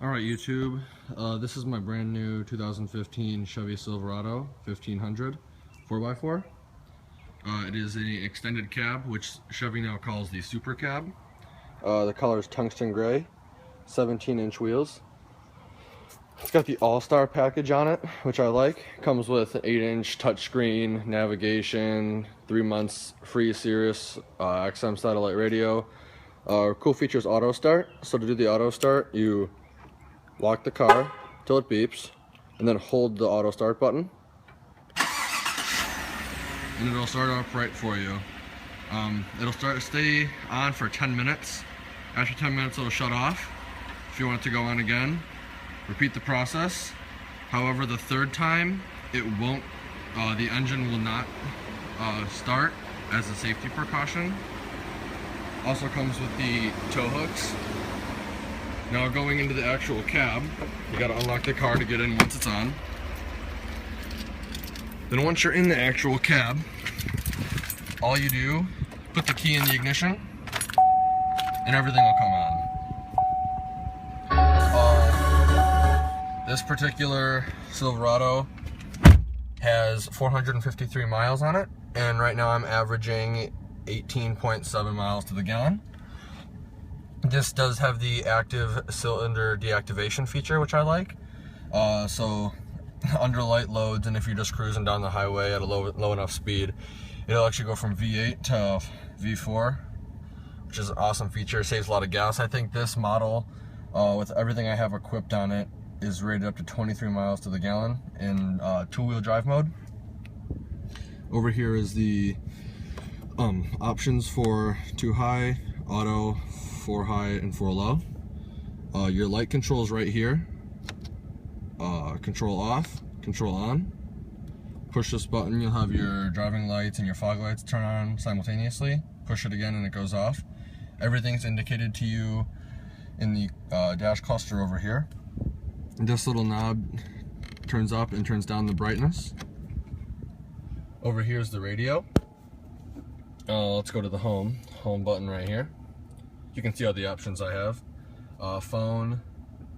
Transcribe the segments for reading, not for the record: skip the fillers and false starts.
Alright YouTube, this is my brand new 2015 Chevy Silverado 1500 4x4. It is an extended cab, which Chevy now calls the Super Cab. The color is tungsten gray, 17-inch wheels. It's got the All-Star package on it, which I like. Comes with an 8-inch touchscreen, navigation, 3 months free Sirius XM satellite radio. Cool feature is auto start. So to do the auto start, you lock the car till it beeps, and then hold the auto start button, and it'll start up right for you. It'll stay on for 10 minutes. After 10 minutes, it'll shut off. If you want it to go on again, repeat the process. However, the third time, it won't. The engine will not start as a safety precaution. Also comes with the tow hooks. Now going into the actual cab, you gotta unlock the car to get in once it's on. Then once you're in the actual cab, all you do, put the key in the ignition, and everything will come on. This particular Silverado has 453 miles on it, and right now I'm averaging 18.7 miles to the gallon. This does have the active cylinder deactivation feature, which I like. So under light loads, and if you're just cruising down the highway at a low enough speed, it'll actually go from V8 to V4, which is an awesome feature. Saves a lot of gas. I think this model, with everything I have equipped on it, is rated up to 23 miles to the gallon in two-wheel drive mode. Over here is the options for 2 high, auto, 4 high, and 4 low. Your light controls right here. Control off, control on. Push this button, you'll have your driving lights and your fog lights turn on simultaneously. Push it again and it goes off. Everything's indicated to you in the dash cluster over here. This little knob turns up and turns down the brightness. Over here is the radio. Let's go to the home button right here. You can see all the options I have. Phone,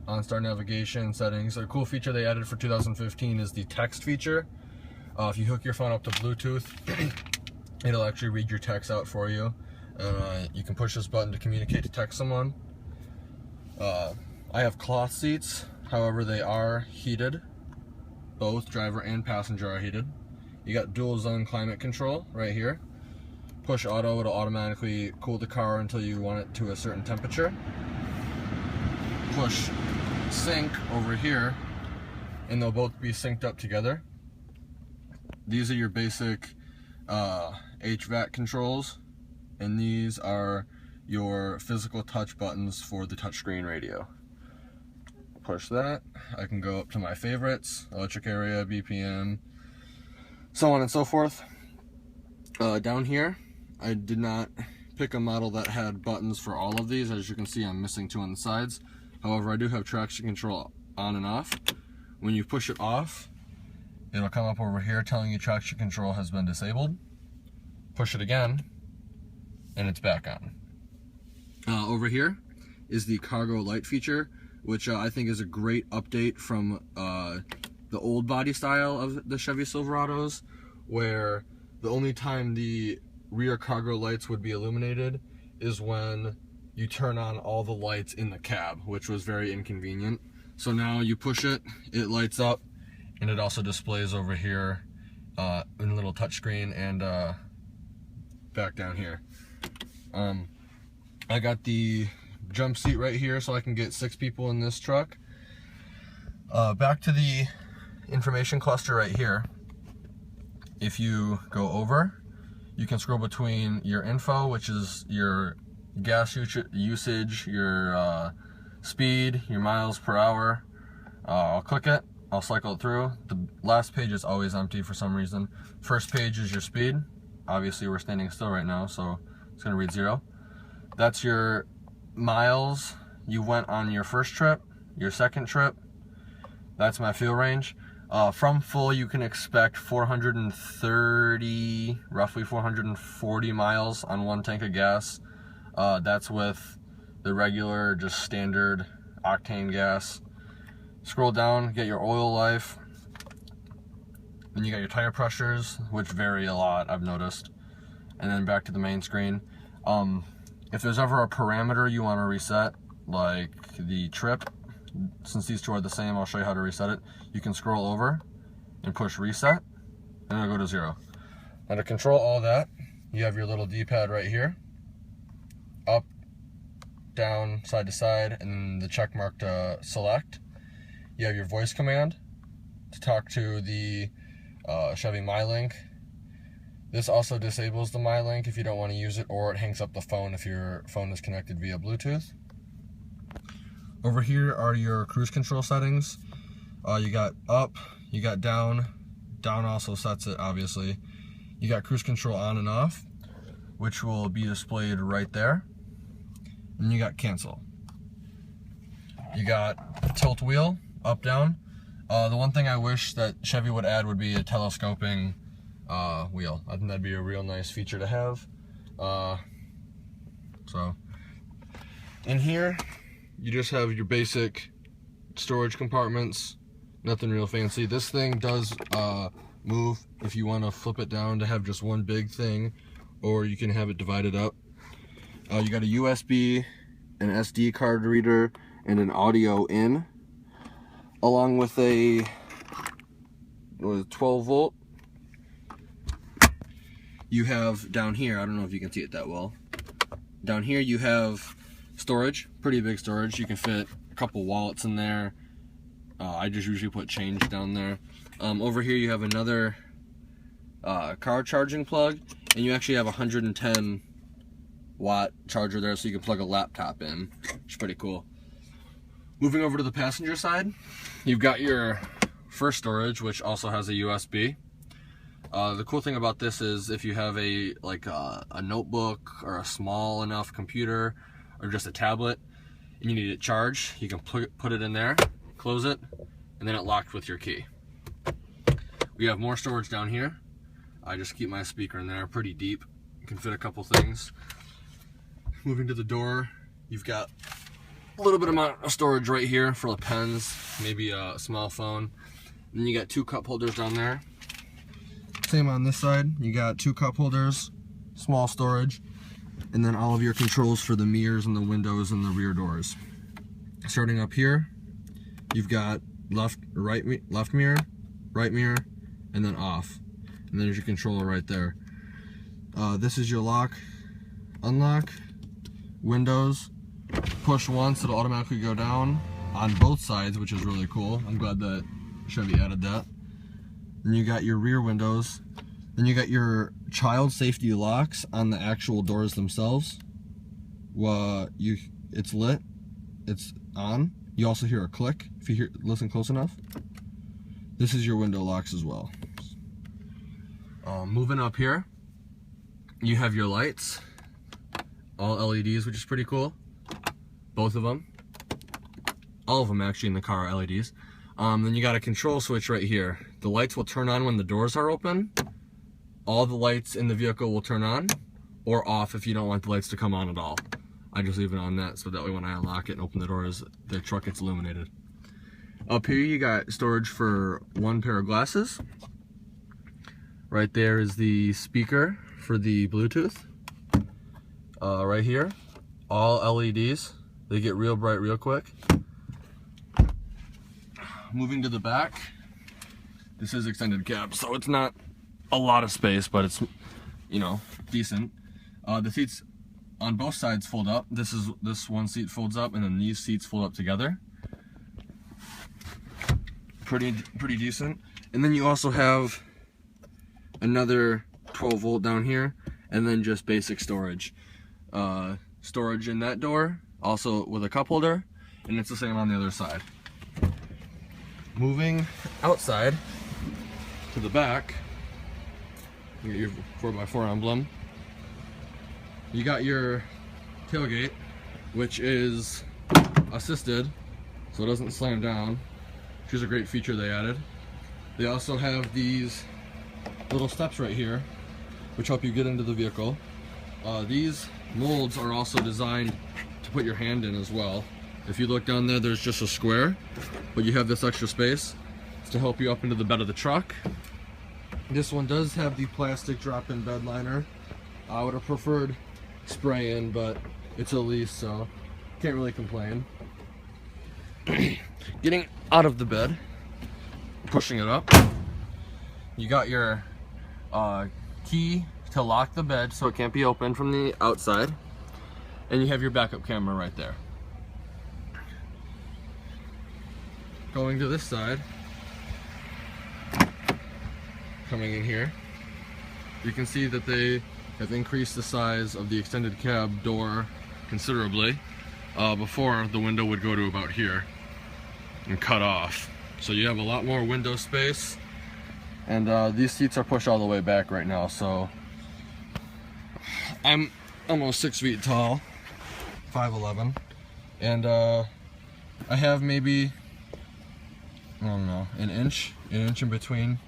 OnStar navigation, settings. A cool feature they added for 2015 is the text feature. If you hook your phone up to Bluetooth, it'll actually read your text out for you. You can push this button to communicate to text someone. I have cloth seats, however they are heated. Both driver and passenger are heated. You got dual zone climate control right here. Push auto, it'll automatically cool the car until you want it to a certain temperature. Push sync over here, and they'll both be synced up together. These are your basic HVAC controls, and these are your physical touch buttons for the touchscreen radio. Push that, I can go up to my favorites, electric area, BPM, so on and so forth. Down here, I did not pick a model that had buttons for all of these. As you can see, I'm missing 2 on the sides. However, I do have traction control on and off. When you push it off, it'll come up over here telling you traction control has been disabled. Push it again, and it's back on. Over here is the cargo light feature, which I think is a great update from the old body style of the Chevy Silverados, where the only time the rear cargo lights would be illuminated is when you turn on all the lights in the cab, which was very inconvenient. So now you push it, it lights up, and it also displays over here in a little touchscreen and back down here. I got the jump seat right here so I can get 6 people in this truck. Back to the information cluster right here. If you go over, you can scroll between your info, which is your gas usage, your speed, your miles per hour. I'll click it, I'll cycle it through. The last page is always empty for some reason. First page is your speed. Obviously we're standing still right now, so it's gonna read 0. That's your miles you went on your first trip, your second trip. That's my fuel range. From full, you can expect 430, roughly 440 miles on 1 tank of gas. That's with the regular, just standard octane gas. Scroll down, get your oil life. Then you got your tire pressures, which vary a lot, I've noticed. And then back to the main screen. If there's ever a parameter you want to reset, like the trip, since these two are the same, I'll show you how to reset it. You can scroll over and push reset, and it'll go to 0. Now to control all that, you have your little D-pad right here. Up, down, side to side, and then the check mark to select. You have your voice command to talk to the Chevy MyLink. This also disables the MyLink if you don't want to use it, or it hangs up the phone if your phone is connected via Bluetooth. Over here are your cruise control settings. You got up, you got down. Down also sets it, obviously. You got cruise control on and off, which will be displayed right there. And you got cancel. You got tilt wheel, up, down. The one thing I wish that Chevy would add would be a telescoping wheel. I think that'd be a real nice feature to have. So in here, you just have your basic storage compartments, nothing real fancy. This thing does move if you want to flip it down to have just one big thing, or you can have it divided up. You got a USB, an SD card reader, and an audio in, along with a 12 volt. You have down here, I don't know if you can see it that well, down here you have storage, pretty big storage. You can fit a couple wallets in there. I just usually put change down there. Over here you have another car charging plug, and you actually have a 110 watt charger there, so you can plug a laptop in, which is pretty cool. Moving over to the passenger side, you've got your first storage, which also has a USB. The cool thing about this is if you have a notebook or a small enough computer or just a tablet and you need it charged, you can put it in there, close it, and then it locks with your key. We have more storage down here. I just keep my speaker in there, pretty deep. You can fit a couple things. Moving to the door, you've got a little bit amount of storage right here for the pens, maybe a small phone. And then you got 2 cup holders down there. Same on this side, you got 2 cup holders, small storage, and then all of your controls for the mirrors and the windows and the rear doors. Starting up here, you've got left mirror, right mirror, and then off. And then there's your controller right there. This is your lock, unlock, windows. Push once, it'll automatically go down on both sides, which is really cool. I'm glad that Chevy added that. Then you got your rear windows. Then you got your child safety locks on the actual doors themselves. It's lit, it's on. You also hear a click if you listen close enough. This is your window locks as well. Moving up here, you have your lights, all LEDs, which is pretty cool. Both of them, all of them actually in the car are LEDs. Then you got a control switch right here. The lights will turn on when the doors are open. All the lights in the vehicle will turn on or off if you don't want the lights to come on at all. I just leave it on that so that way when I unlock it and open the doors, the truck gets illuminated. Up here you got storage for 1 pair of glasses. Right there is the speaker for the Bluetooth. Right here, all LEDs. They get real bright real quick. Moving to the back, this is extended cab, so it's not a lot of space, but it's, you know, decent. The seats on both sides fold up. This one seat folds up, and then these seats fold up together. Pretty decent. And then you also have another 12 volt down here, and then just basic storage. Storage in that door, also with a cup holder, and it's the same on the other side. Moving outside to the back, you got your 4x4 emblem. You got your tailgate, which is assisted, so it doesn't slam down, which is a great feature they added. They also have these little steps right here, which help you get into the vehicle. These molds are also designed to put your hand in as well. If you look down there, there's just a square, but you have this extra space to help you up into the bed of the truck. This one does have the plastic drop-in bed liner. I would have preferred spray-in, but it's a lease, so can't really complain. Getting out of the bed, pushing it up, you got your key to lock the bed so it can't be opened from the outside, and you have your backup camera right there. Going to this side, coming in here, you can see that they have increased the size of the extended cab door considerably. Before, the window would go to about here and cut off. So you have a lot more window space, and these seats are pushed all the way back right now, so I'm almost 6 feet tall, 5'11", and I have maybe, I don't know, an inch in between.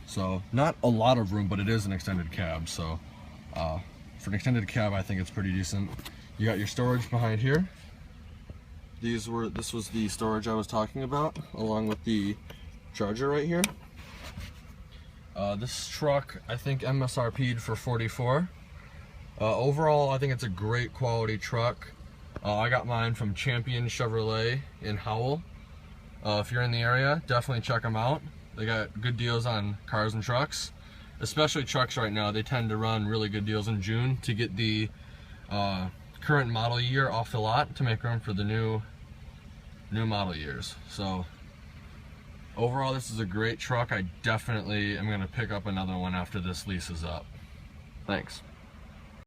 So not a lot of room, but it is an extended cab, so for an extended cab I think it's pretty decent. You got your storage behind here. This was the storage I was talking about, along with the charger right here. This truck I think MSRP'd for $44. Overall I think it's a great quality truck. I got mine from Champion Chevrolet in Howell. If you're in the area, definitely check them out. They got good deals on cars and trucks, especially trucks right now. They tend to run really good deals in June to get the current model year off the lot to make room for the new model years. So overall, this is a great truck. I definitely am going to pick up another one after this lease is up. Thanks.